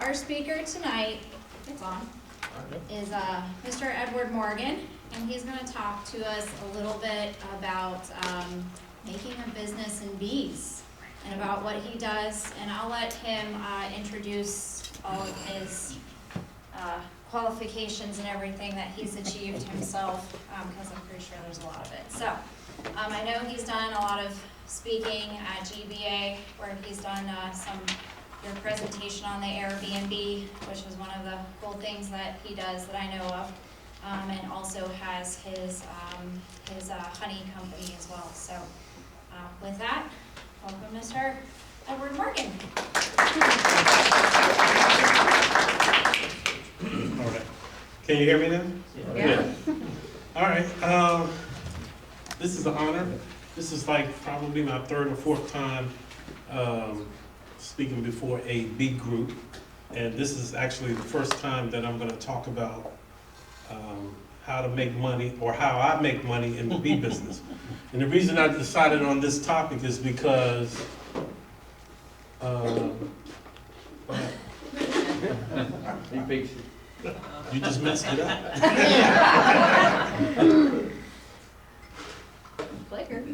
our speaker tonight, it's on, is Mr. Edward Morgan, and he's going to talk to us a little bit about making a business in bees and about what he does, and I'll let him introduce all of his qualifications and everything that he's achieved himself, because I'm pretty sure there's a lot of it. So I know he's done a lot of speaking at GBA, where he's done your presentation on the Airbnb, which was one of the cool things that he does that I know of, and also has his honey company as well. So with that, welcome Mr. Edward Morgan. All right. Can you hear me now? Yeah. All right. This is an honor. This is like probably my third or fourth time speaking before a bee group, and this is actually the first time that I'm going to talk about how to make money, or how I make money in the bee business. And the reason I decided on this topic is because you just messed it up. Clicker.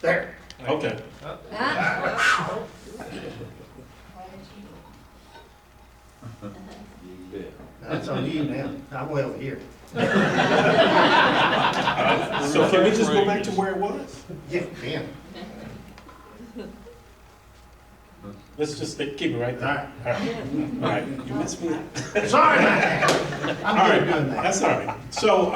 There. Okay. That's on you now. I'm way over here. So can we just go back to where it was? Yeah, man. Let's just keep it right there. All right. All right. You messed me up. Sorry, man. I'm All good right, doing that. that's all right. So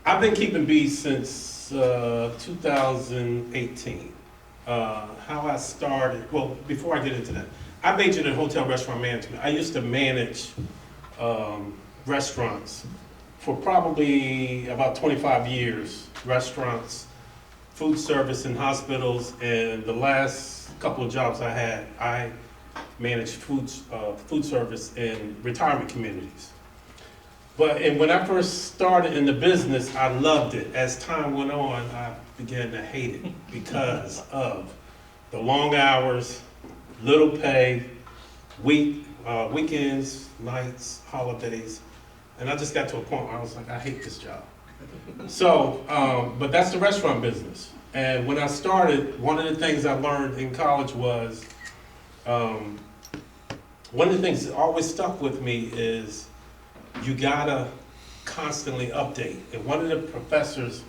I've been keeping bees since 2018. How I started, well, before I get into that, I majored in hotel restaurant management. I used to manage restaurants for probably about 25 years, restaurants, food service in hospitals, and the last couple of jobs I had, I managed food service in retirement communities. And when I first started in the business, I loved it. As time went on, I began to hate it because of the long hours, little pay, weekends, nights, holidays, and I just got to a point where I was like, I hate this job. So, but that's the restaurant business. And when I started, one of the things I learned in college was, one of the things that always stuck with me is you gotta constantly update. And one of the professors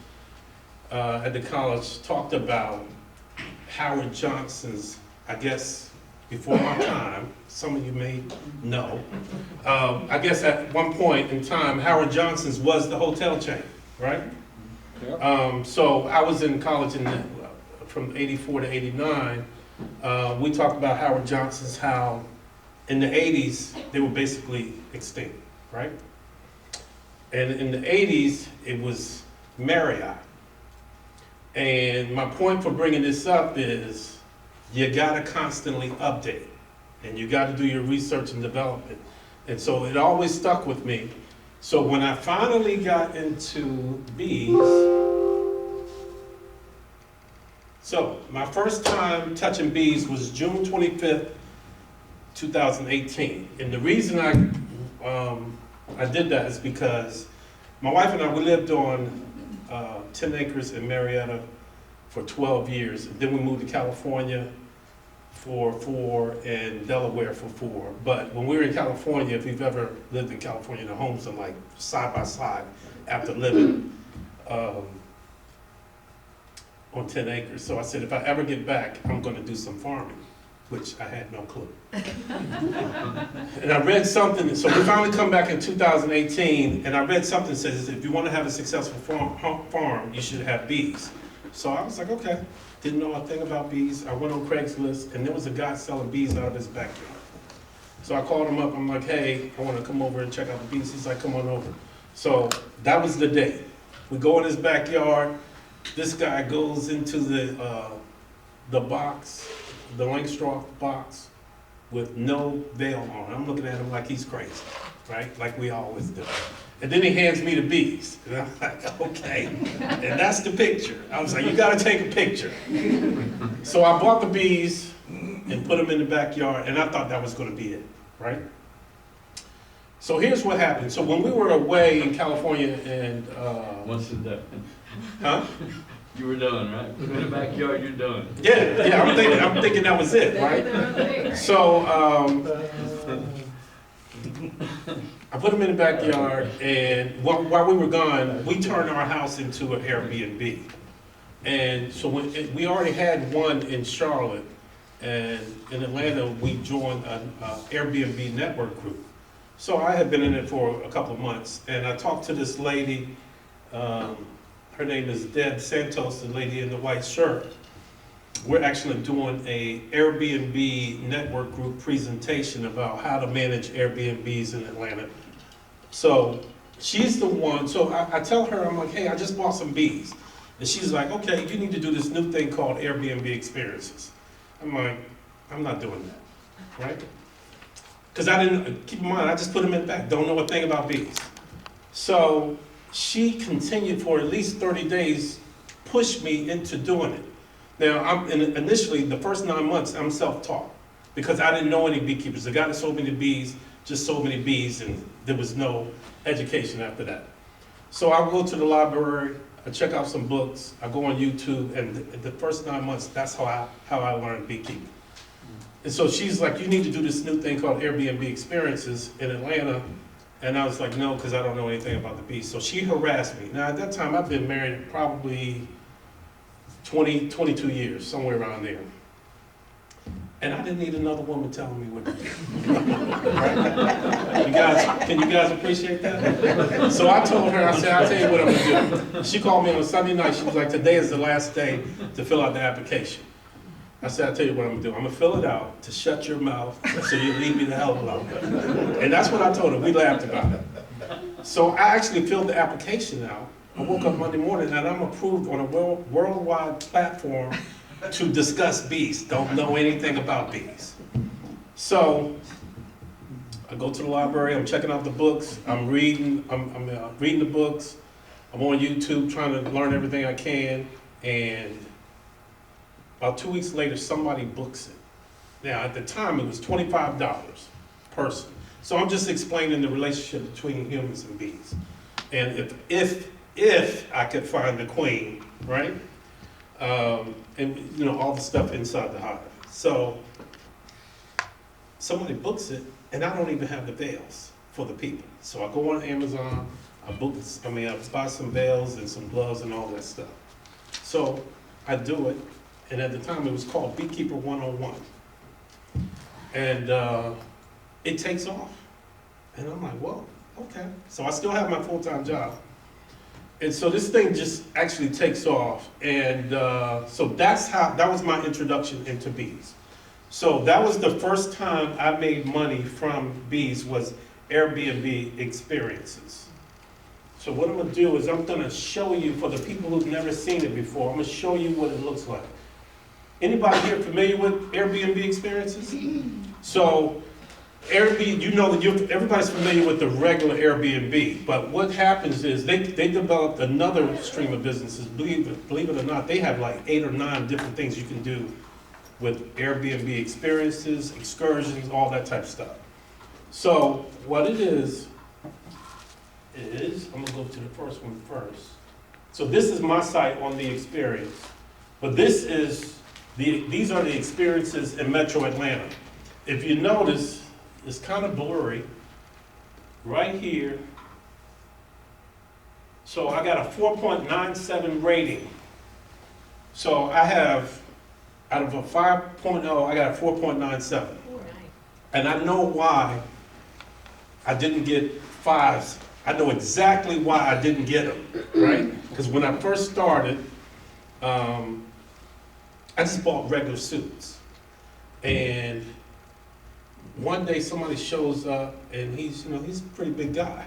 at the college talked about Howard Johnson's, I guess, before my time, some of you may know, I guess at one point in time, Howard Johnson's was the hotel chain, right? So I was in college from 84 to 89. We talked about Howard Johnson's, how in the 80s, they were basically extinct, right? And in the 80s, it was Marriott. And my point for bringing this up is you gotta constantly update, and you gotta do your research and development. And so it always stuck with me. So when I finally got into bees, so my first time touching bees was June 25th, 2018. And the reason I did that is because my wife and I, we lived on 10 acres in Marietta for 12 years. And then we moved to California for 4 and Delaware for 4. But when we were in California, if you've ever lived in California, the homes are like side by side after living on 10 acres. So I said, if I ever get back, I'm going to do some farming, which I had no clue. And I read something, so we finally come back in 2018, and I read something that says, if you want to have a successful farm, you should have bees. So I was like, okay, didn't know a thing about bees. I went on Craigslist, and there was a guy selling bees out of his backyard. So I called him up, I'm like, hey, I want to come over and check out the bees. He's like, come on over. So that was the day. We go in his backyard, this guy goes into the box, the Langstroth box, with no veil on. I'm looking at him like he's crazy, right? Like we always do. And then he hands me the bees. And I'm like, okay. And that's the picture. I was like, you gotta take a picture. So I bought the bees and put them in the backyard, and I thought that was gonna be it, right? So here's what happened. So when we were away in California and, Once it's done, huh? you were done, right? In the backyard, you're done. Yeah, I'm thinking that was it, right? So, I put them in the backyard, and while we were gone, we turned our house into an Airbnb. And so we already had one in Charlotte, and in Atlanta, we joined an Airbnb network group. So I had been in it for a couple of months, and I talked to this lady, her name is Deb Santos, the lady in the white shirt. We're actually doing a Airbnb network group presentation about how to manage Airbnbs in Atlanta. So she's the one, so I tell her, I'm like, hey, I just bought some bees. And she's like, okay, you need to do this new thing called Airbnb experiences. I'm like, I'm not doing that, right? Because I didn't, keep in mind, I just put them in the back, don't know a thing about bees. So she continued for at least 30 days, pushed me into doing it. Now, initially, the first 9 months, I'm self-taught because I didn't know any beekeepers. The guy that sold me the bees just sold me the bees, and there was no education after that. So I go to the library, I check out some books, I go on YouTube, and the first 9 months, that's how I learned beekeeping. And so she's like, you need to do this new thing called Airbnb experiences in Atlanta. And I was like, no, because I don't know anything about the bees. So she harassed me. Now, at that time, I've been married probably 22 years, somewhere around there. And I didn't need another woman telling me what to do. Right? Can you guys appreciate that? So I told her, I said, I'll tell you what I'm gonna do. She called me on Sunday night, she was like, today is the last day to fill out the application. I said, I'll tell you what I'm gonna do. I'm gonna fill it out to shut your mouth so you leave me the hell alone. And that's what I told her, we laughed about it. So I actually filled the application out. I woke up Monday morning and I'm approved on a worldwide platform to discuss bees. Don't know anything about bees. So I go to the library, I'm checking out the books, I'm reading the books, I'm on YouTube trying to learn everything I can, and about 2 weeks later, somebody books it. Now, at the time, it was $25 per person. So I'm just explaining the relationship between humans and bees. And if I could find the queen, right? And you know, all the stuff inside the hive. So somebody books it, and I don't even have the veils for the people. So I go on Amazon, I buy some veils and some gloves and all that stuff. So I do it, and at the time it was called Beekeeper 101. And it takes off. And I'm like, whoa, okay. So I still have my full-time job. And so this thing just actually takes off. And so that was my introduction into bees. So that was the first time I made money from bees, was Airbnb experiences. So what I'm gonna do is I'm gonna show you, for the people who've never seen it before, I'm gonna show you what it looks like. Anybody here familiar with Airbnb experiences? So Airbnb, you know that everybody's familiar with the regular Airbnb, but what happens is they developed another stream of businesses. Believe it or not, they have like 8 or 9 different things you can do with Airbnb experiences, excursions, all that type of stuff. So what it is, I'm gonna go to the first one first. So this is my site on the experience, but these are the experiences in Metro Atlanta. If you notice, it's kind of blurry right here. So I got a 4.97 rating. So I have, out of a 5.0, I got a 4.97. And I know why I didn't get 5s. I know exactly why I didn't get them, right? Because when I first started, I just bought regular suits. And one day somebody shows up, and he's a pretty big guy.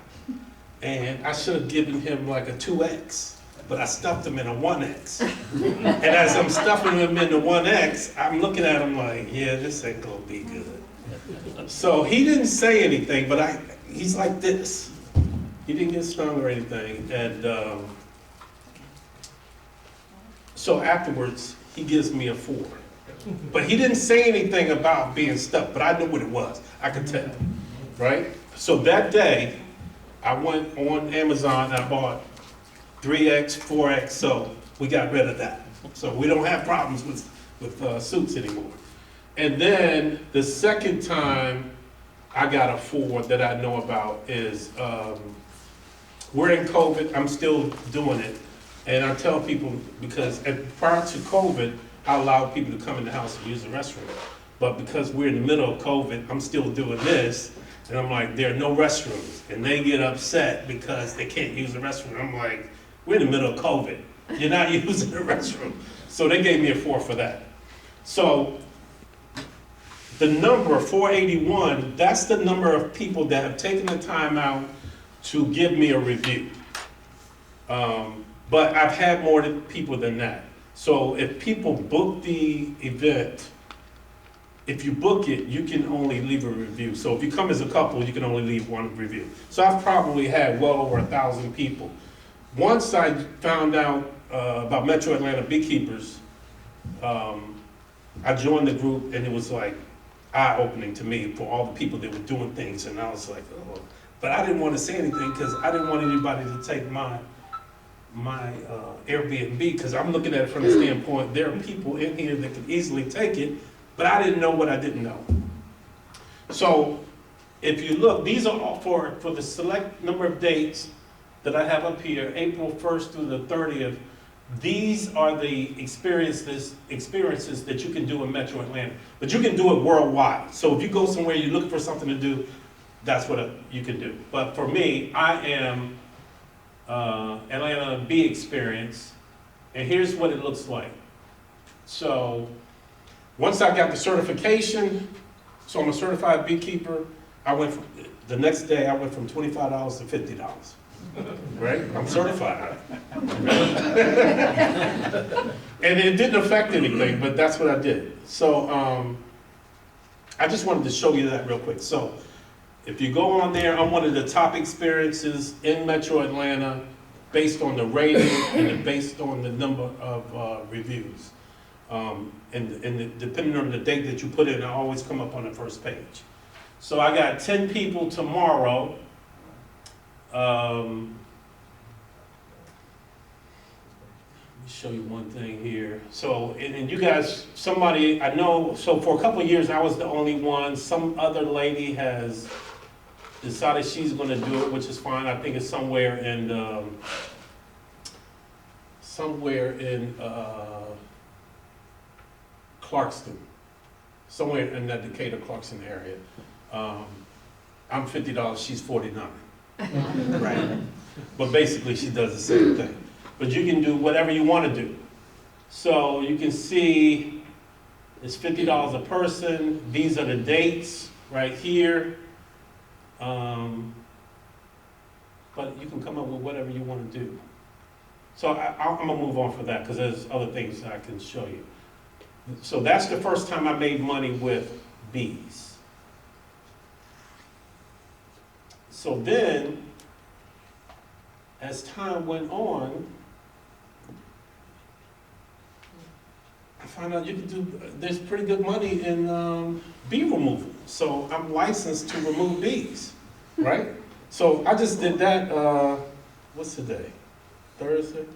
And I should have given him like a 2X, but I stuffed him in a 1X. And as I'm stuffing him in the 1X, I'm looking at him like, yeah, this ain't gonna be good. So he didn't say anything, but he's like this. He didn't get stung or anything, and so afterwards, he gives me a 4. But he didn't say anything about being stuck, but I knew what it was. I could tell, right? So that day, I went on Amazon, I bought 3X, 4X, so we got rid of that. So we don't have problems with suits anymore. And then the second time I got a 4 that I know about is, we're in COVID, I'm still doing it. And I tell people, because prior to COVID, I allowed people to come in the house and use the restroom. But because we're in the middle of COVID, I'm still doing this. And I'm like, there are no restrooms. And they get upset because they can't use the restroom. I'm like, we're in the middle of COVID. You're not using the restroom. So they gave me a 4 for that. So the number 481, that's the number of people that have taken the time out to give me a review. But I've had more people than that. So if people book the event, if you book it, you can only leave a review. So if you come as a couple, you can only leave 1 review. So I've probably had well over 1,000 people. Once I found out about Metro Atlanta beekeepers, I joined the group, and it was like eye-opening to me for all the people that were doing things. And I was like, oh. But I didn't want to say anything because I didn't want anybody to take my Airbnb, because I'm looking at it from the standpoint, there are people in here that could easily take it, but I didn't know what I didn't know. So if you look, these are all for the select number of dates that I have up here, April 1st through the 30th. These are the experiences that you can do in Metro Atlanta, but you can do it worldwide. So if you go somewhere, you're looking for something to do, that's what you can do. But for me, I am Atlanta Bee Experience, and here's what it looks like. So once I got the certification, so I'm a certified beekeeper, the next day I went from $25 to $50, right? I'm certified. And it didn't affect anything, but that's what I did. So I just wanted to show you that real quick. So if you go on there, I'm one of the top experiences in Metro Atlanta based on the rating and based on the number of reviews. And depending on the date that you put in, I always come up on the first page. So I got 10 people tomorrow. Let me show you one thing here. So, and you guys, somebody I know, so for a couple of years I was the only one. Some other lady has decided she's going to do it, which is fine. I think it's somewhere in Clarkston, somewhere in that Decatur, Clarkston area. I'm $50, she's $49. Right. But basically she does the same thing. But you can do whatever you want to do. So you can see it's $50 a person. These are the dates right here. But you can come up with whatever you want to do. So I'm gonna move on for that because there's other things that I can show you. So that's the first time I made money with bees. So then, as time went on, I found out you can do, there's pretty good money in bee removal. So I'm licensed to remove bees, right? So I just did that, what's today? Thursday?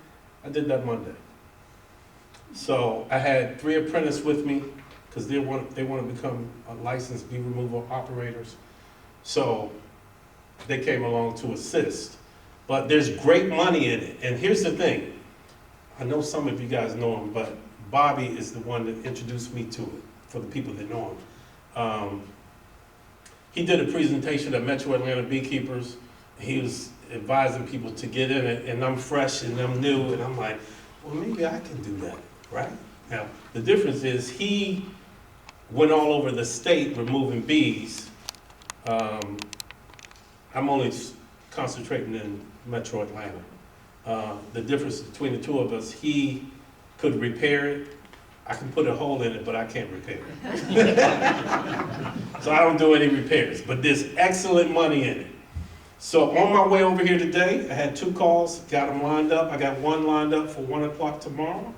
I did that Monday. So I had 3 apprentices with me because they want to become licensed bee removal operators. So they came along to assist. But there's great money in it. And here's the thing. I know some of you guys know him, but Bobby is the one that introduced me to it, for the people that know him. He did a presentation at Metro Atlanta Beekeepers. He was advising people to get in it, and I'm fresh and I'm new, and I'm like, well, maybe I can do that, right? Now, the difference is he went all over the state removing bees. I'm only concentrating in Metro Atlanta. The difference between the two of us, he could repair it. I can put a hole in it, but I can't repair it. So I don't do any repairs, but there's excellent money in it. So on my way over here today, I had 2 calls, got them lined up. I got one lined up for 1 o'clock tomorrow,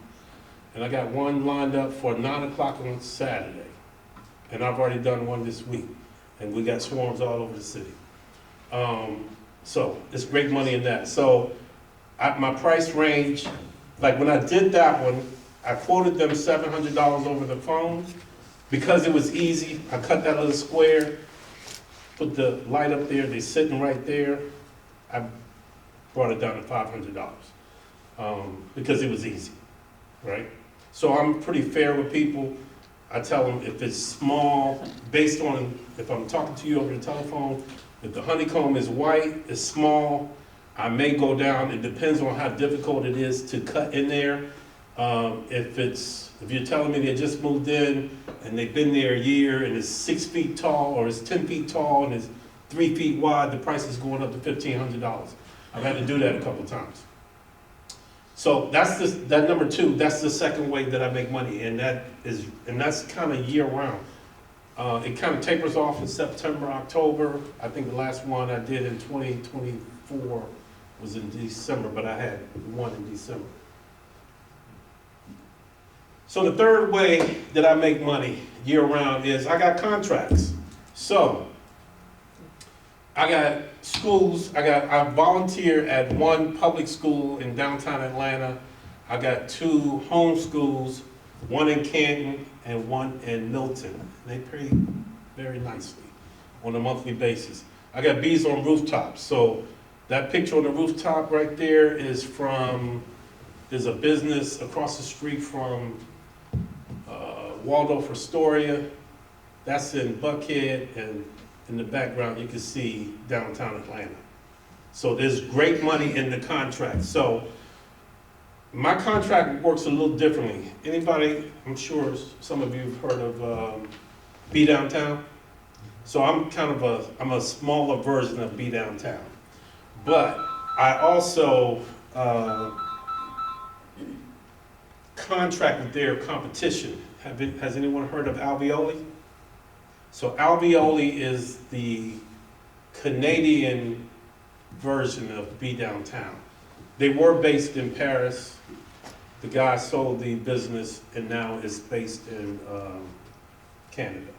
and I got one lined up for 9 o'clock on Saturday. And I've already done one this week, and we got swarms all over the city. So it's great money in that. So my price range, like when I did that one, I quoted them $700 over the phone. Because it was easy, I cut that little square, put the light up there, they're sitting right there. I brought it down to $500 because it was easy, right? So I'm pretty fair with people. I tell them if it's small, based on, if I'm talking to you over the telephone, if the honeycomb is white, it's small, I may go down. It depends on how difficult it is to cut in there. If you're telling me they just moved in and they've been there a year and it's 6 feet tall or it's 10 feet tall and it's 3 feet wide, the price is going up to $1,500. I've had to do that a couple times. So that's that number 2. That's the second way that I make money, and that's kind of year round. It kind of tapers off in September, October. I think the last one I did in 2024 was in December, but I had one in December. So the third way that I make money year round is I got contracts. So I got schools, I volunteer at one public school in downtown Atlanta. I got 2 home schools, one in Canton and one in Milton. They pay very nicely on a monthly basis. I got bees on rooftops. So that picture on the rooftop right there is from, there's a business across the street from Waldorf Astoria. That's in Buckhead, and in the background you can see downtown Atlanta. So there's great money in the contract. So my contract works a little differently. Anybody, I'm sure some of you have heard of Be Downtown. So I'm I'm a smaller version of Be Downtown. But I also contract with their competition. Has anyone heard of Alveoli? So Alveoli is the Canadian version of Be Downtown. They were based in Paris. The guy sold the business and now is based in Canada.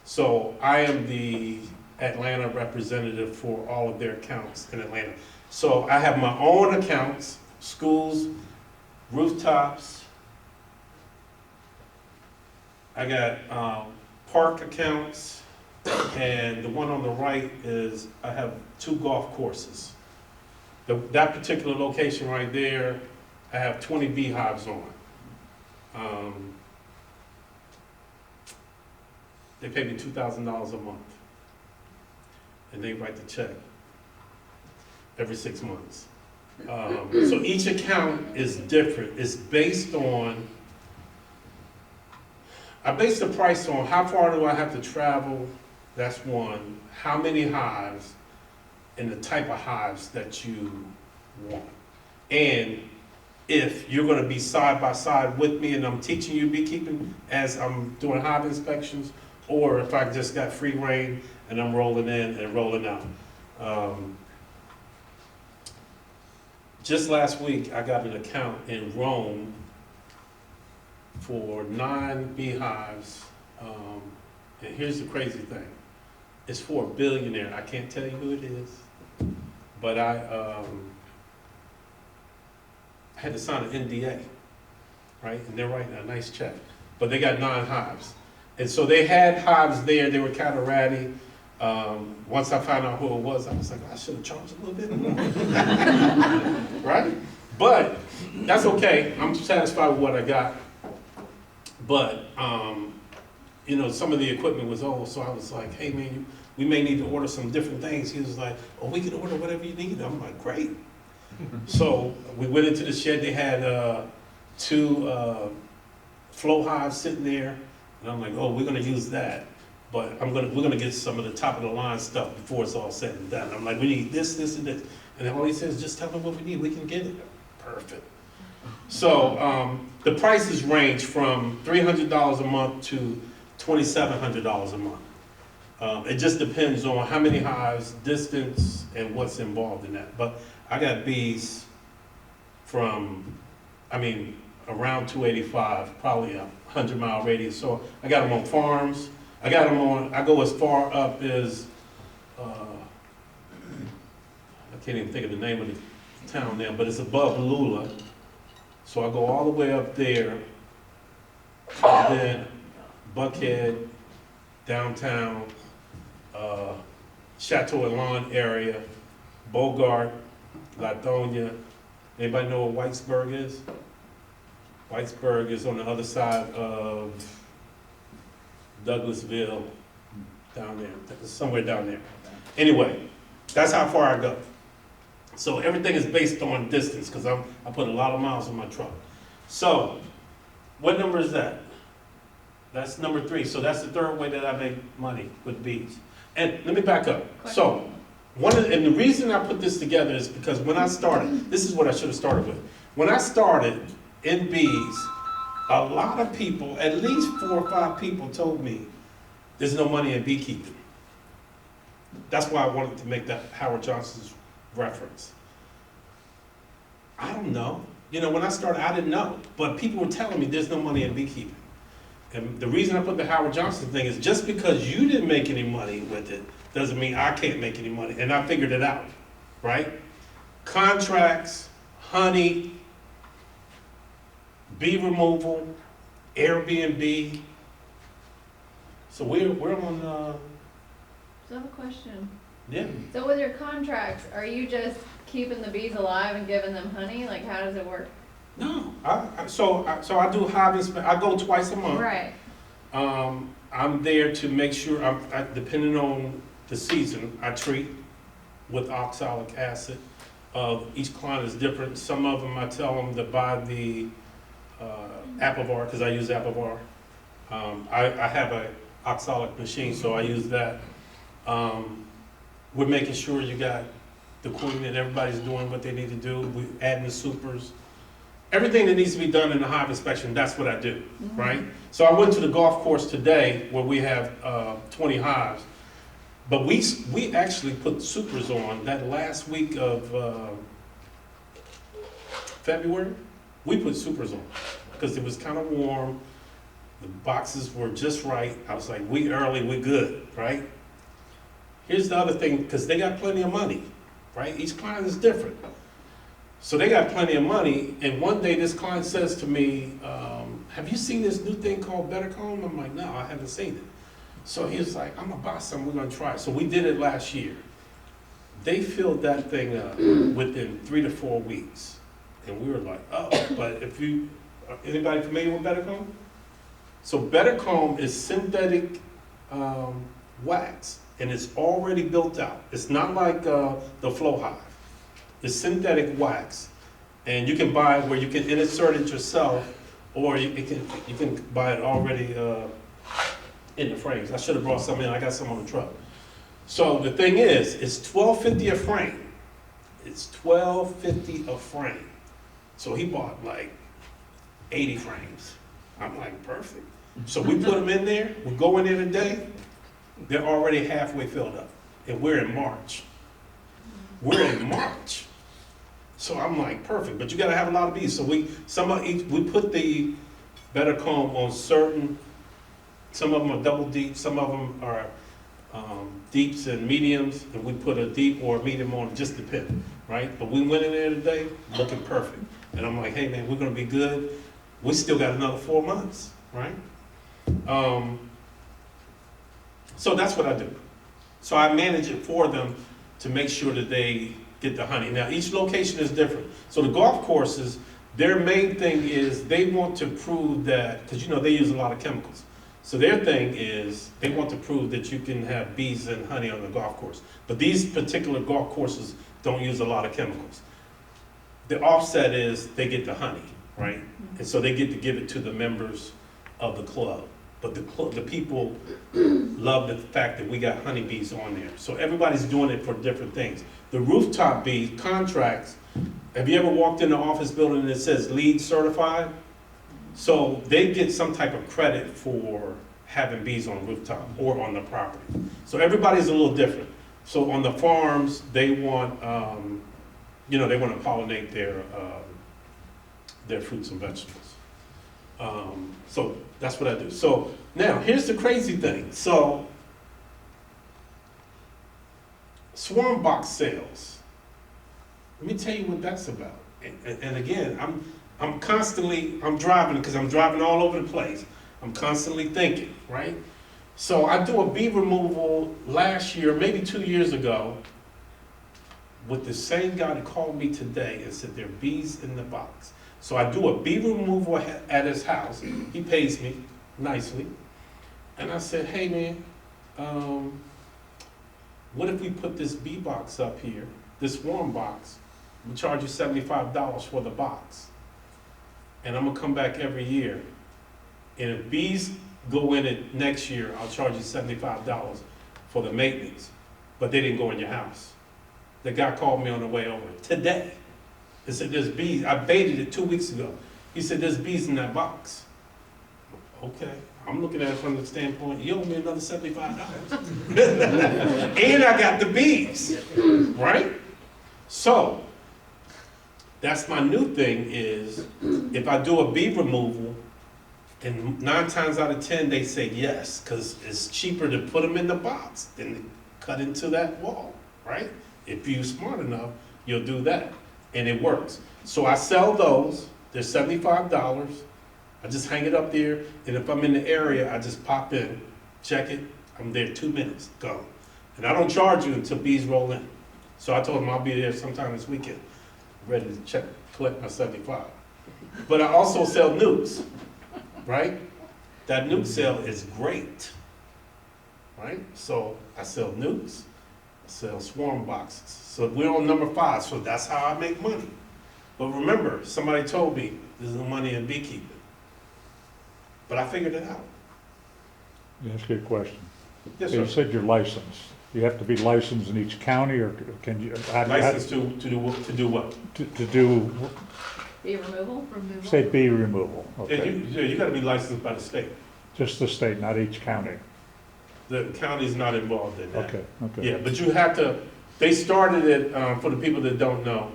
So I am the Atlanta representative for all of their accounts in Atlanta. So I have my own accounts, schools, rooftops. I got park accounts, and the one on the right is I have 2 golf courses. That particular location right there, I have 20 beehives on. They pay me $2,000 a month, and they write the check every 6 months. So each account is different. It's based on, I base the price on how far do I have to travel, that's one, how many hives, and the type of hives that you want. And if you're gonna be side by side with me and I'm teaching you beekeeping as I'm doing hive inspections, or if I just got free reign and I'm rolling in and rolling out. Just last week, I got an account in Rome for 9 beehives, and here's the crazy thing. It's for a billionaire. I can't tell you who it is, but I had to sign an NDA, right? And they're writing a nice check, but they got 9 hives. And so they had hives there, they were kind of ratty. Once I found out who it was, I was like, I should have charged a little bit more, right? But that's okay, I'm satisfied with what I got. But, you know, some of the equipment was old, so I was like, hey man, we may need to order some different things. He was like, oh, we can order whatever you need. I'm like, great. So we went into the shed, they had 2 flow hives sitting there, and I'm like, oh, we're gonna use that. But we're gonna get some of the top of the line stuff before it's all said and done. I'm like, we need this, this, and this. And then all he says, just tell them what we need, we can get it. Perfect. So the prices range from $300 a month to $2,700 a month. It just depends on how many hives, distance, and what's involved in that. But I got bees from, around 285, probably a 100-mile radius. So I got them on farms. I go as far up as, I can't even think of the name of the town now, but it's above Lula. So I go all the way up there, and then Buckhead, downtown, Chateau Elan area, Bogart, Lithonia. Anybody know what Whitesburg is? Whitesburg is on the other side of Douglasville, down there, somewhere down there. Anyway, that's how far I go. So everything is based on distance, because I put a lot of miles on my truck. So, what number is that? That's number 3. So that's the third way that I make money with bees. And let me back up. So, and the reason I put this together is because when I started, this is what I should have started with. When I started in bees, a lot of people, at least 4 or 5 people told me, there's no money in beekeeping. That's why I wanted to make that Howard Johnson's reference. I don't know. When I started, I didn't know. But people were telling me there's no money in beekeeping. And the reason I put the Howard Johnson thing is just because you didn't make any money with it doesn't mean I can't make any money. And I figured it out, right? Contracts, honey, bee removal, Airbnb. So we're on, So I have a question. yeah. So with your contracts, are you just keeping the bees alive and giving them honey? Like, how does it work? No, so I do hive inspection. I go twice a month. Right. I'm there to make sure, depending on the season, I treat with oxalic acid. Each client is different. Some of them I tell them to buy the Apivar, because I use Apivar. I have a oxalic machine, so I use that. We're making sure you got the queen and everybody's doing what they need to do. We're adding the supers. Everything that needs to be done in the hive inspection, that's what I do, right? So I went to the golf course today where we have 20 hives. But we actually put supers on that last week of February. We put supers on because it was kind of warm. The boxes were just right. I was like, we early, we good, right? Here's the other thing, because they got plenty of money, right? Each client is different. So they got plenty of money, and one day this client says to me, have you seen this new thing called Better Comb? I'm like, no, I haven't seen it. So he was like, I'm gonna buy some, we're gonna try it. So we did it last year. They filled that thing up within 3 to 4 weeks. And we were like, oh, but anybody familiar with Better Comb? So Better Comb is synthetic wax, and it's already built out. It's not like the Flow Hive. It's synthetic wax, and you can buy it where you can insert it yourself, or you can buy it already in the frames. I should have brought some in. I got some on the truck. So the thing is, it's $12.50 a frame. It's $12.50 a frame. So he bought like 80 frames. I'm like, perfect. So we put them in there. We go in there today. They're already halfway filled up, and we're in March. We're in March. So I'm like, perfect, but you gotta have a lot of bees. So we put the Better Comb on certain, some of them are double deep, some of them are deeps and mediums, and we put a deep or a medium on, just depending, right? But we went in there today, looking perfect. And I'm like, hey man, we're gonna be good. We still got another 4 months, right? So that's what I do. So I manage it for them to make sure that they get the honey. Now, each location is different. So the golf courses, their main thing is they want to prove that, because they use a lot of chemicals. So their thing is they want to prove that you can have bees and honey on the golf course. But these particular golf courses don't use a lot of chemicals. The offset is they get the honey, right? And so they get to give it to the members of the club. But the people love the fact that we got honeybees on there. So everybody's doing it for different things. The rooftop bee contracts, have you ever walked in the office building and it says LEED certified? So they get some type of credit for having bees on the rooftop or on the property. So everybody's a little different. So on the farms, they want, they want to pollinate their fruits and vegetables. So that's what I do. So now, here's the crazy thing. So swarm box sales. Let me tell you what that's about. And again, I'm driving because I'm driving all over the place. I'm constantly thinking, right? So I do a bee removal last year, maybe 2 years ago, with the same guy that called me today and said there are bees in the box. So I do a bee removal at his house. He pays me nicely. And I said, hey man, what if we put this bee box up here, this swarm box, we charge you $75 for the box. And I'm gonna come back every year. And if bees go in it next year, I'll charge you $75 for the maintenance. But they didn't go in your house. The guy called me on the way over today. He said, there's bees. I baited it 2 weeks ago. He said, there's bees in that box. Okay. I'm looking at it from the standpoint, you owe me another $75. And I got the bees, right? So, that's my new thing is, if I do a bee removal, and 9 times out of 10, they say yes, because it's cheaper to put them in the box than to cut into that wall, right? If you're smart enough, you'll do that, and it works. So I sell those, they're $75. I just hang it up there, and if I'm in the area, I just pop in, check it, I'm there 2 minutes, go. And I don't charge you until bees roll in. So I told them I'll be there sometime this weekend, ready to collect my 75. But I also sell nukes, right? That nuke sale is great, right? So I sell nukes, I sell swarm boxes. So we're on number 5, so that's how I make money. But remember, somebody told me there's no money in beekeeping. But I figured it out. That's a good question. Yes, You sir. said you're licensed. You have to be licensed in each county, or can you? License to do what? To do, Bee removal? say bee removal, And okay. you gotta be licensed by the state. Just the state, not each county. The county's not involved in that. Okay, okay. Yeah, but you have to, they started it, for the people that don't know.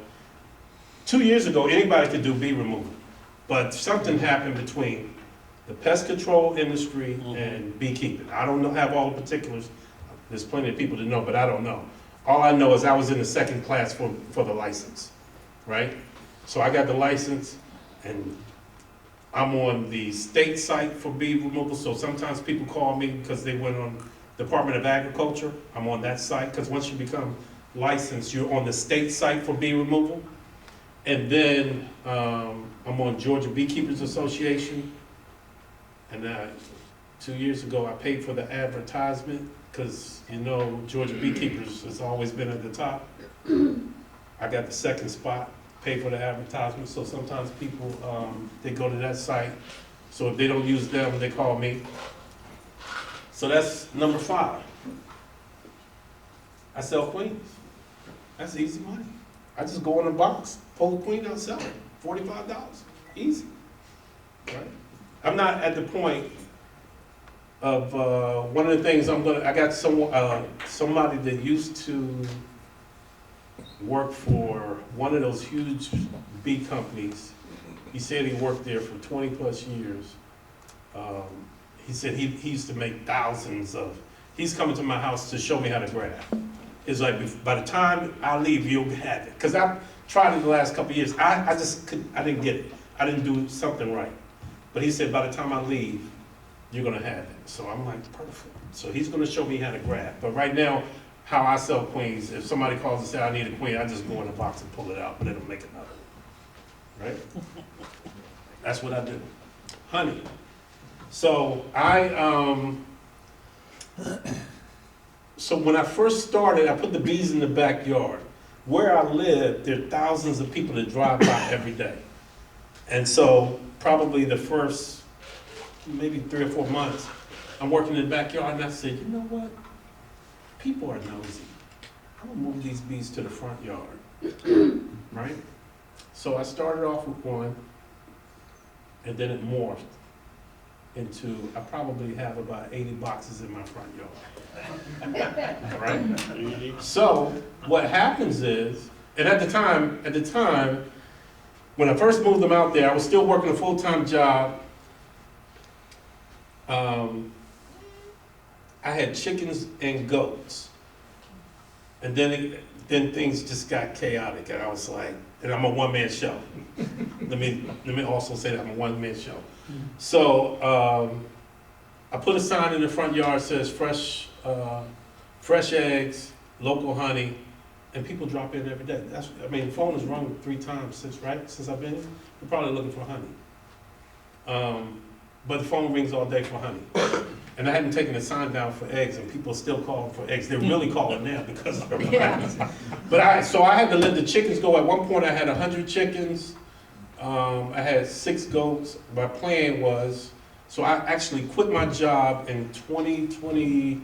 2 years ago, anybody could do bee removal. But something happened between the pest control industry and beekeeping. I don't know, have all the particulars. There's plenty of people that know, but I don't know. All I know is I was in the second class for the license, right? So I got the license, and I'm on the state site for bee removal, so sometimes people call me because they went on Department of Agriculture. I'm on that site, because once you become licensed, you're on the state site for bee removal. And then I'm on Georgia Beekeepers Association. And 2 years ago, I paid for the advertisement, because, Georgia Beekeepers has always been at the top. I got the second spot, paid for the advertisement, so sometimes people, they go to that site. So if they don't use them, they call me. So that's number 5. I sell queens. That's easy money. I just go in a box, pull a queen out, sell it, $45, easy, right? I'm not at the point of, one of the things I got somebody that used to work for one of those huge bee companies. He said he worked there for 20 plus years. He said he used to make thousands of, he's coming to my house to show me how to grab. It's like, by the time I leave, you'll have it. Because I've tried it the last couple of years. I didn't get it. I didn't do something right. But he said, by the time I leave, you're gonna have it. So I'm like, perfect. So he's gonna show me how to grab. But right now, how I sell queens, if somebody calls and says, I need a queen, I just go in the box and pull it out, and it'll make another. Right? That's what I do. Honey. So so when I first started, I put the bees in the backyard. Where I live, there are thousands of people that drive by every day. And so probably the first maybe 3 or 4 months, I'm working in the backyard, and I said, you know what? People are nosy. I'm gonna move these bees to the front yard, right? So I started off with one, and then it morphed into, I probably have about 80 boxes in my front yard. All right? So what happens is, and at the time, when I first moved them out there, I was still working a full-time job. I had chickens and goats. And then things just got chaotic, and I was like, and I'm a one-man show. Let me also say that I'm a one-man show. So I put a sign in the front yard that says fresh eggs, local honey, and people drop in every day. The phone has rung 3 times since I've been here. They're probably looking for honey. But the phone rings all day for honey. And I hadn't taken the sign down for eggs, and people are still calling for eggs. They're really calling now because of the so I had to let the chickens go. At one point I had 100 chickens. I had 6 goats. My plan was, so I actually quit my job in 2023.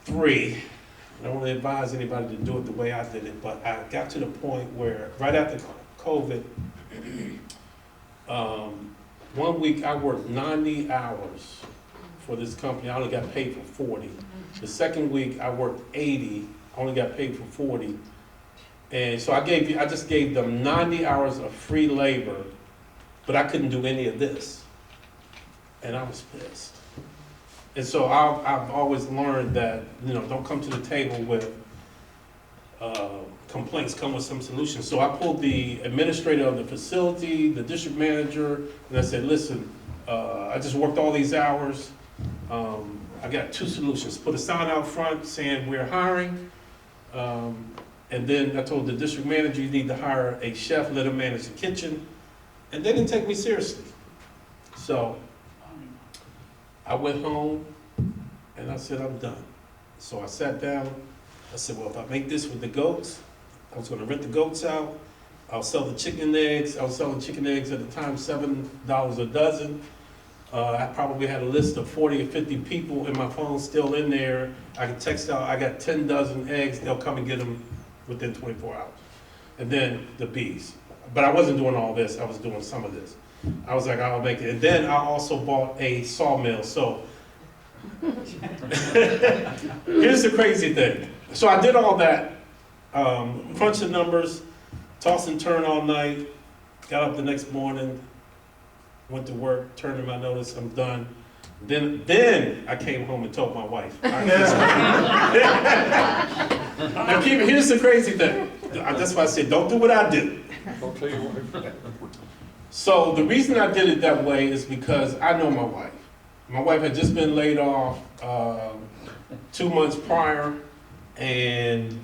I don't want to advise anybody to do it the way I did it, but I got to the point where, right after COVID, 1 week I worked 90 hours for this company. I only got paid for 40. The second week I worked 80, I only got paid for 40. And so I just gave them 90 hours of free labor, but I couldn't do any of this. And I was pissed. And so I've always learned that, don't come to the table with complaints, come with some solutions. So I pulled the administrator of the facility, the district manager, and I said, listen, I just worked all these hours. I got 2 solutions. Put a sign out front saying we're hiring. And then I told the district manager, you need to hire a chef, let him manage the kitchen. And they didn't take me seriously. So I went home and I said, I'm done. So I sat down. I said, well, if I make this with the goats, I was going to rent the goats out. I'll sell the chicken eggs. I was selling chicken eggs at the time, $7 a dozen. I probably had a list of 40 or 50 people in my phone still in there. I can text out, I got 10 dozen eggs. They'll come and get them within 24 hours. And then the bees. But I wasn't doing all this. I was doing some of this. I was like, I'll make it. And then I also bought a sawmill. So here's the crazy thing. So I did all that, crunched the numbers, toss and turn all night, got up the next morning, went to work, turned in my notice, I'm done. Then I came home and told my wife. Now, here's the crazy thing. That's why I said, don't do what I did. Don't tell your wife. So the reason I did it that way is because I know my wife. My wife had just been laid off 2 months prior, and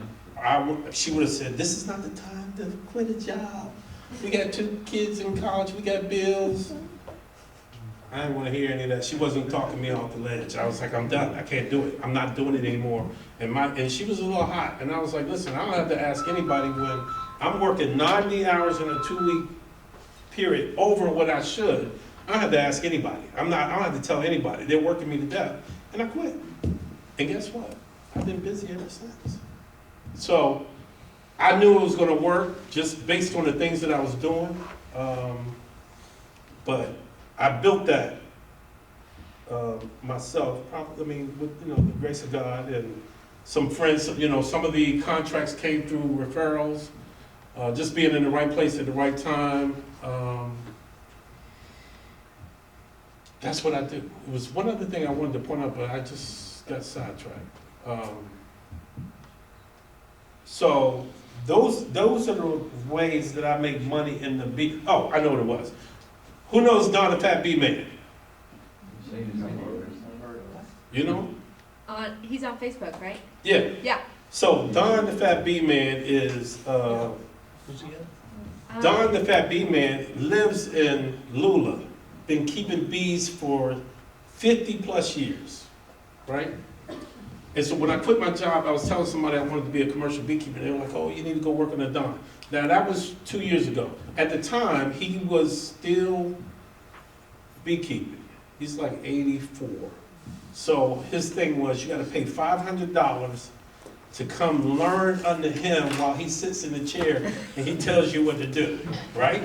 she would have said, this is not the time to quit a job. We got 2 kids in college, we got bills. I didn't want to hear any of that. She wasn't talking me off the ledge. I was like, I'm done. I can't do it. I'm not doing it anymore. And she was a little hot. And I was like, listen, I don't have to ask anybody when I'm working 90 hours in a 2-week period over what I should. I don't have to ask anybody. I don't have to tell anybody. They're working me to death. And I quit. And guess what? I've been busy ever since. So I knew it was going to work just based on the things that I was doing. But I built that myself, probably, with the grace of God and some friends. Some of the contracts came through referrals, just being in the right place at the right time. That's what I do. It was one other thing I wanted to point out, but I just got sidetracked. So those are the ways that I make money in the bee. Oh, I know what it was. Who knows Don the Fat Bee Man? You know? He's on Facebook, right? Yeah. Yeah. So Don the Fat Bee Man is Who's he at? Don the Fat Bee Man lives in Lula. Been keeping bees for 50 plus years, right? And so when I quit my job, I was telling somebody I wanted to be a commercial beekeeper. They were like, oh, you need to go work on the Don. Now that was 2 years ago. At the time, he was still beekeeping. He's like 84. So his thing was, you gotta pay $500 to come learn under him while he sits in the chair and he tells you what to do, right?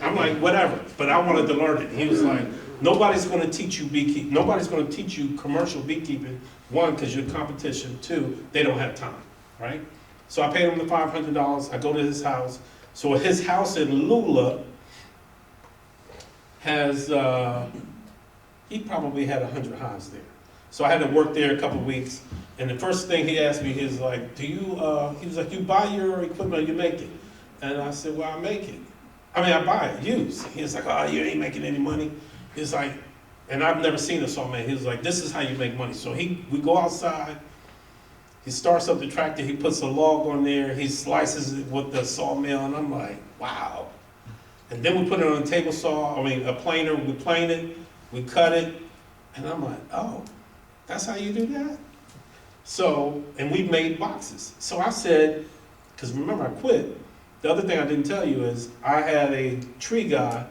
I'm like, whatever, but I wanted to learn it. He was like, nobody's gonna teach you beekeeping, nobody's gonna teach you commercial beekeeping. One, because you're competition. Two, they don't have time, right? So I paid him the $500, I go to his house. So his house in Lula has, he probably had 100 hives there. So I had to work there a couple of weeks, and the first thing he asked me, he was like, he was like, you buy your equipment or you make it? And I said, well, I make it. I buy it used. He was like, oh, you ain't making any money. He's like, and I've never seen a sawmill. He was like, this is how you make money. So we go outside, he starts up the tractor, he puts a log on there, he slices it with the sawmill, and I'm like, wow. And then we put it on a table saw, a planer, we plane it, we cut it, and I'm like, oh, that's how you do that? So, and we made boxes. So I said, because remember I quit, the other thing I didn't tell you is I had a tree guy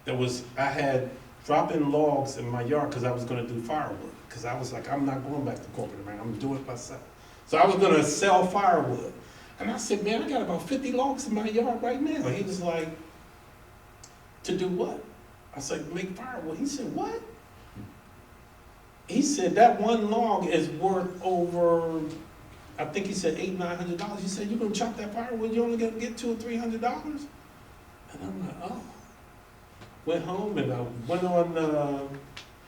I had dropping logs in my yard because I was going to do firewood. Because I was like, I'm not going back to corporate, man, I'm doing it myself. So I was going to sell firewood. And I said, man, I got about 50 logs in my yard right now. He was like, to do what? I said, make firewood. He said, what? He said, that one log is worth over, I think he said $800-900. He said, you're going to chop that firewood, you're only going to get $200 or $300? And I'm like, oh. Went home and I went on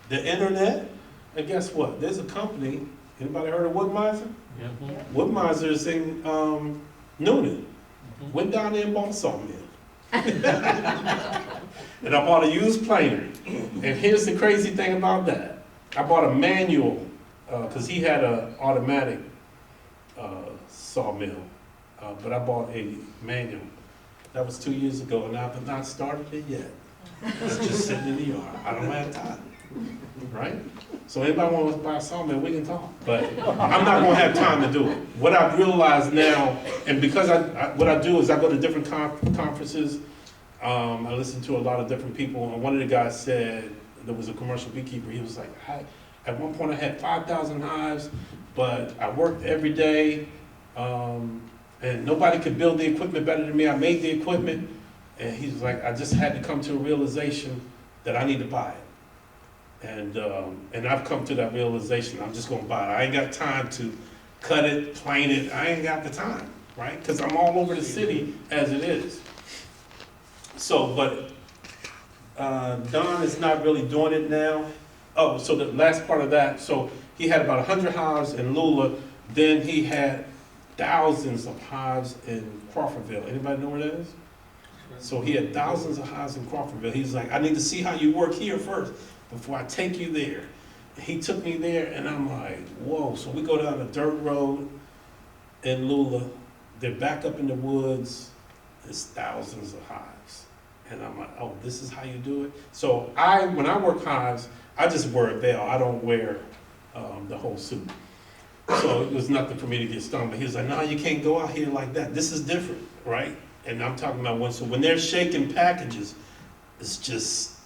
the internet, and guess what? There's a company, anybody heard of Wood-Mizer? Yeah. Wood-Mizer's in Noonan. Went down there and bought a sawmill. And I bought a used planer. And here's the crazy thing about that. I bought a manual, because he had an automatic sawmill, but I bought a manual. That was 2 years ago, and I have not started it yet. It's just sitting in the yard. I don't have time, right? So anybody want to buy a sawmill, we can talk. But I'm not going to have time to do it. What I've realized now, and because what I do is I go to different conferences. I listen to a lot of different people, and one of the guys said, there was a commercial beekeeper, he was like, at one point I had 5,000 hives, but I worked every day, and nobody could build the equipment better than me. I made the equipment, and he's like, I just had to come to a realization that I need to buy it. And I've come to that realization, I'm just gonna buy it. I ain't got time to cut it, plane it, I ain't got the time, right? Because I'm all over the city as it is. So, but Don is not really doing it now. Oh, so the last part of that, so he had about 100 hives in Lula, then he had thousands of hives in Crawfordville. Anybody know where that is? So he had thousands of hives in Crawfordville. He's like, I need to see how you work here first before I take you there. He took me there, and I'm like, whoa. So we go down a dirt road in Lula. They're back up in the woods. There's thousands of hives. And I'm like, oh, this is how you do it? So when I work hives, I just wear a veil. I don't wear the whole suit. So it was nothing for me to get stung. But he was like, no, you can't go out here like that. This is different, right? And I'm talking about when they're shaking packages, it's just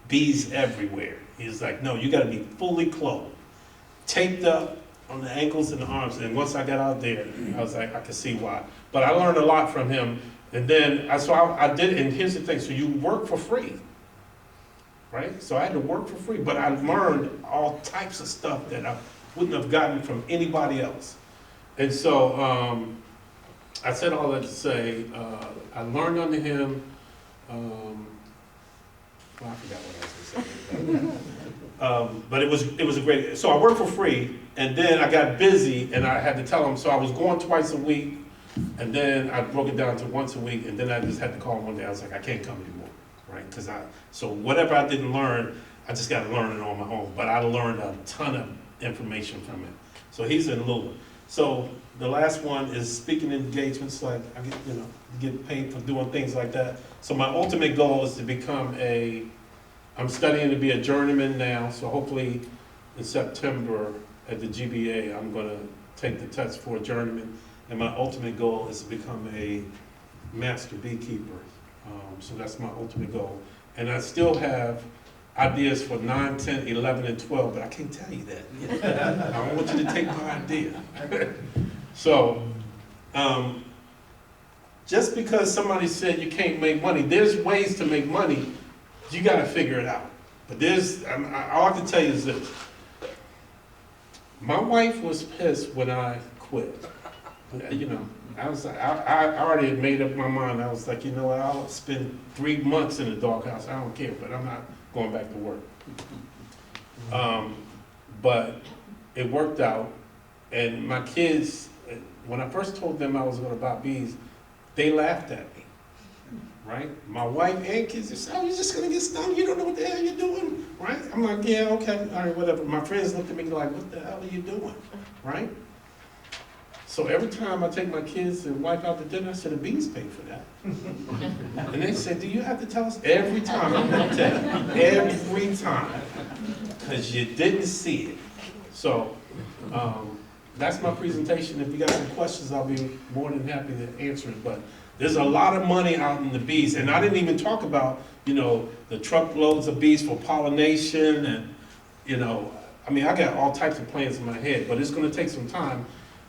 bees everywhere. He's like, no, you gotta be fully clothed, taped up on the ankles and the arms. And once I got out there, I was like, I could see why. But I learned a lot from him. And then, I did it, and here's the thing, so you work for free, right? So I had to work for free, but I learned all types of stuff that I wouldn't have gotten from anybody else. And so, I said all that to say, I learned under him, well, I forgot what I was gonna say. But it was a great, so I worked for free, and then I got busy, and I had to tell him, so I was going twice a week, and then I broke it down to once a week, and then I just had to call him one day. I was like, I can't come anymore, right? So whatever I didn't learn, I just got to learn it on my own. But I learned a ton of information from him. So he's in Lula. So the last one is speaking engagements. Like I get paid for doing things like that. So my ultimate goal is to become I'm studying to be a journeyman now. So hopefully in September at the GBA, I'm going to take the test for a journeyman. And my ultimate goal is to become a master beekeeper. So that's my ultimate goal. And I still have ideas for 9, 10, 11, and 12, but I can't tell you that. I don't want you to take my idea. So, just because somebody said you can't make money, there's ways to make money, you gotta figure it out. But all I can tell you is this. My wife was pissed when I quit. You know, I was like, I already had made up my mind. I was like, you know what, I'll spend 3 months in the doghouse. I don't care, but I'm not going back to work. But it worked out. And my kids, when I first told them I was gonna buy bees, they laughed at me, right? My wife and kids, they said, oh, you're just gonna get stung? You don't know what the hell you're doing, right? I'm like, yeah, okay, all right, whatever. My friends looked at me like, what the hell are you doing, right? So every time I take my kids and wife out to dinner, I said, the bees pay for that. And they said, do you have to tell us? Every time, I'm gonna tell you, every time, because you didn't see it. So, that's my presentation. If you got some questions, I'll be more than happy to answer it. But there's a lot of money out in the bees, and I didn't even talk about, you know, the truckloads of bees for pollination, and, you know, I mean, I got all types of plans in my head, but it's gonna take some time,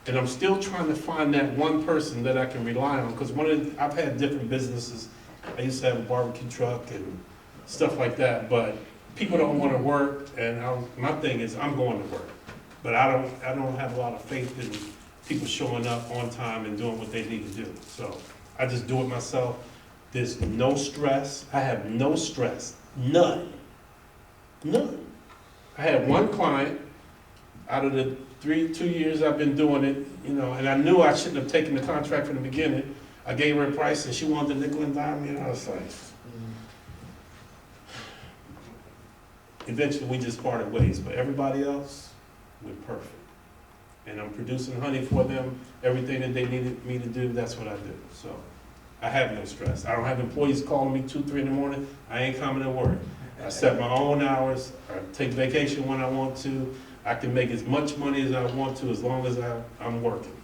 and I'm still trying to find that one person that I can rely on, because I've had different businesses. I used to have a barbecue truck and stuff like that, but people don't wanna work, and my thing is, I'm going to work. But I don't have a lot of faith in people showing up on time and doing what they need to do. So I just do it myself. There's no stress. I have no stress. None. None. I had one client out of the 2 years I've been doing it, you know, and I knew I shouldn't have taken the contract from the beginning. I gave her a price and she wanted the nickel and dime me, and I was like, eventually we just parted ways, but everybody else, we're perfect. And I'm producing honey for them, everything that they needed me to do, that's what I do. So I have no stress. I don't have employees calling me 2, 3 in the morning, I ain't coming to work. I set my own hours, I take vacation when I want to, I can make as much money as I want to as long as I'm working.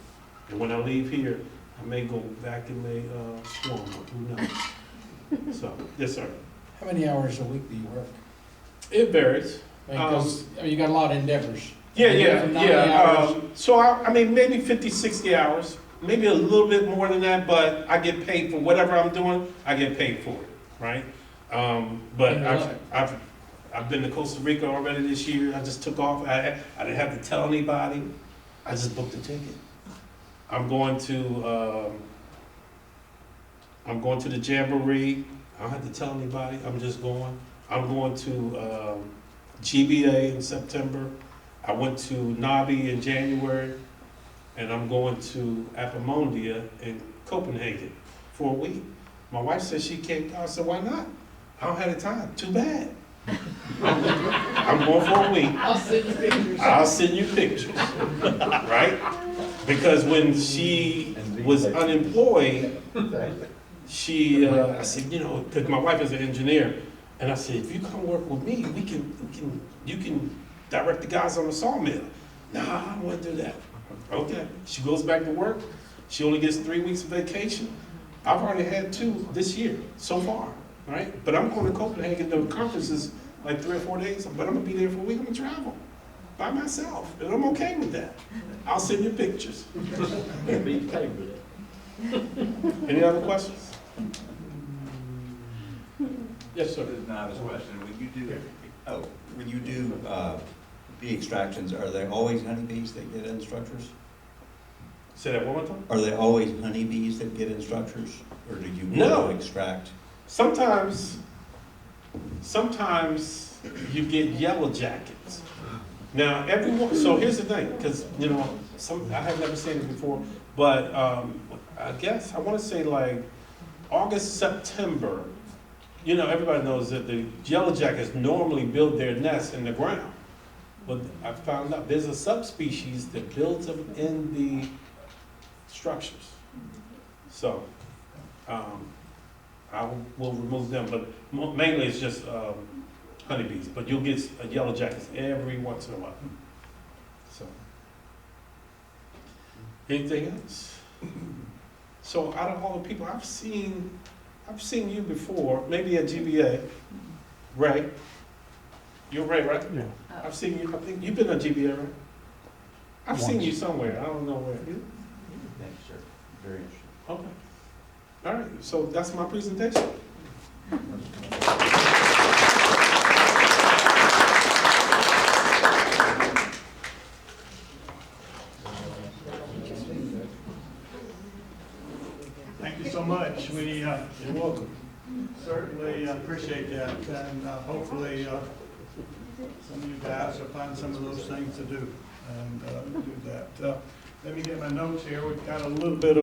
And when I leave here, I may go back and may swarm, who knows? So, yes, sir. How many hours a week do you work? It varies. Because, I mean, you got a lot of endeavors. Yeah. So I mean, maybe 50, 60 hours, maybe a little bit more than that, but I get paid for whatever I'm doing, I get paid for it, right? But I've been to Costa Rica already this year. I just took off. I didn't have to tell anybody. I just booked a ticket. I'm going to the Jamboree. I don't have to tell anybody. I'm just going. I'm going to GBA in September. I went to Nabi in January, and I'm going to Apimondia in Copenhagen for a week. My wife says she can't go. I said, why not? I don't have the time. Too bad. I'm going for a week. I'll send you pictures. Right? Because when she was unemployed, I said, you know, because my wife is an engineer, and I said, if you come work with me, you can direct the guys on the sawmill. Nah, I don't want to do that. Okay. She goes back to work. She only gets 3 weeks of vacation. I've already had 2 this year so far, right? But I'm going to Copenhagen. The conference is like 3 or 4 days, but I'm gonna be there for a week. I'm gonna travel by myself, and I'm okay with that. I'll send you pictures. Any other questions? Yes, sir. This is not a question. When you do bee extractions, are they always honeybees that get in structures? Say that one more time. Are they always honeybees that get in structures, or do you No. extract? Sometimes you get yellow jackets. Now, so here's the thing, because, you know, I have never seen it before, but I guess, I want to say like August, September, you know, everybody knows that the yellow jackets normally build their nests in the ground. But I found out there's a subspecies that builds them in the structures. So, I will remove them, but mainly it's just honeybees. But you'll get yellow jackets every once in a while. So, anything else? So, out of all the people I've seen you before, maybe at GBA. Ray, you're Ray, right? Yeah. I've seen you. I think you've been at GBA, right? I've seen Once. you somewhere. I don't know where. Thanks, sir. Very interesting. Okay. All right, so that's my presentation. so much. You're welcome. Certainly appreciate that, and hopefully some of you guys will find some of those things to do and do that. Let me get my notes here. We've got a little bit of